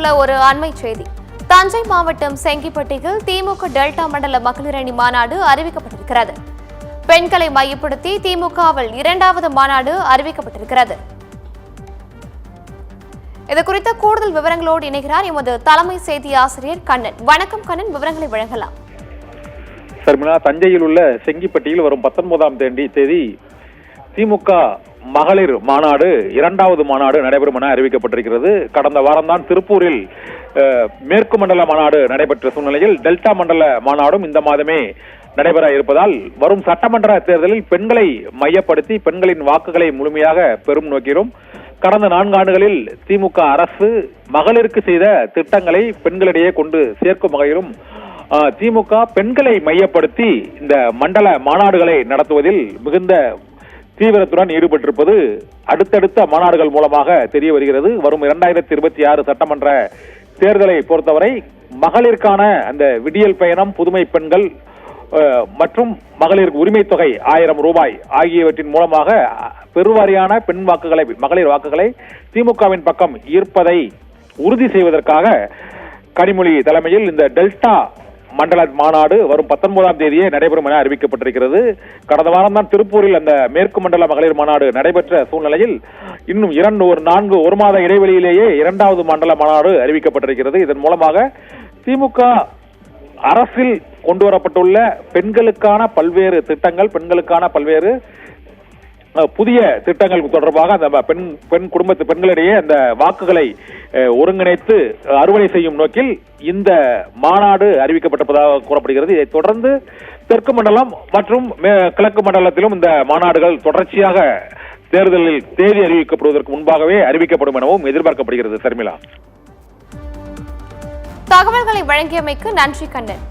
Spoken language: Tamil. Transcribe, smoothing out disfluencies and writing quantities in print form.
உள்ள ஒரு அண்மை செய்தி. தஞ்சை மாவட்டம் செங்கிப்பட்டியில் திமுக டெல்டா மண்டல மகளிர் அணி மாநாடு அறிவிக்கப்பட்டிருக்கிறது. பெண்களை மையப்படுத்தி திமுகவில் 2வது மாநாடு அறிவிக்கப்பட்டிருக்கிறது. இது குறித்த கூடுதல் விவரங்களோடு இணைகிறார் எமது தலைமை செய்தி ஆசிரியர் கண்ணன். வணக்கம் கண்ணன், விவரங்களை வழங்கலாம். தஞ்சையில் உள்ள செங்கிப்பட்டியில் வரும் 19ஆம் தேதி திமுக மகளிர் மாநாடு 2வது மாநாடு நடைபெறும் என அறிவிக்கப்பட்டிருக்கிறது. கடந்த வாரம்தான் திருப்பூரில் மேற்கு மண்டல மாநாடு நடைபெற்ற சூழ்நிலையில் டெல்டா மண்டல மாநாடும் இந்த மாதமே நடைபெற இருப்பதால் வரும் சட்டமன்ற தேர்தலில் பெண்களை மையப்படுத்தி பெண்களின் வாக்குகளை முழுமையாக பெறும் நோக்கிலும் கடந்த 4 ஆண்டுகளில் திமுக அரசு மகளிருக்கு செய்த திட்டங்களை பெண்களிடையே கொண்டு சேர்க்கும் வகையிலும் திமுக பெண்களை மையப்படுத்தி இந்த மண்டல மாநாடுகளை நடத்துவதில் மிகுந்த தீவிரத்துடன் ஈடுபட்டிருப்பது அடுத்தடுத்த மாநாடுகள் மூலமாக தெரிய வருகிறது. வரும் 2026 சட்டமன்ற தேர்தலை பொறுத்தவரை மகளிருக்கான அந்த விடியல் பயணம், புதுமை பெண்கள் மற்றும் மகளிர் உரிமை தொகை 1000 ரூபாய் ஆகியவற்றின் மூலமாக பெருவாரியான பெண் வாக்குகளை, மகளிர் வாக்குகளை திமுகவின் பக்கம் ஈர்ப்பதை உறுதி செய்வதற்காக கனிமொழி தலைமையில் இந்த டெல்டா மண்டல மாநாடு வரும் 19ஆம் தேதியே நடைபெறும் என அறிவிக்கப்பட்டிருக்கிறது. கடந்த வாரம் தான் திருப்பூரில் அந்த மேற்கு மண்டல மகளிர் மாநாடு நடைபெற்ற சூழ்நிலையில் இன்னும் ஒரு மாத இடைவெளியிலேயே 2வது மண்டல மாநாடு அறிவிக்கப்பட்டிருக்கிறது. இதன் மூலமாக திமுக அரசில் கொண்டு வரப்பட்டுள்ள பெண்களுக்கான பல்வேறு திட்டங்கள், பெண்களுக்கான பல்வேறு புதிய திட்டங்கள் தொடர்பாக அந்த பெண்களிடையே அந்த வாக்குகளை ஒருங்கிணைத்து அறுவடை செய்யும் நோக்கில் இந்த மாநாடு அறிவிக்கப்பட்டிருப்பதாக கூறப்படுகிறது. இதைத் தொடர்ந்து தெற்கு மண்டலம் மற்றும் கிழக்கு மண்டலத்திலும் இந்த மாநாடுகள் தொடர்ச்சியாக தேர்தலில் தேதி அறிவிக்கப்படுவதற்கு முன்பாகவே அறிவிக்கப்படும் எனவும் எதிர்பார்க்கப்படுகிறது. சர்மிளா, தகவல்களை வழங்கியமைக்கு நன்றி கண்ணன்.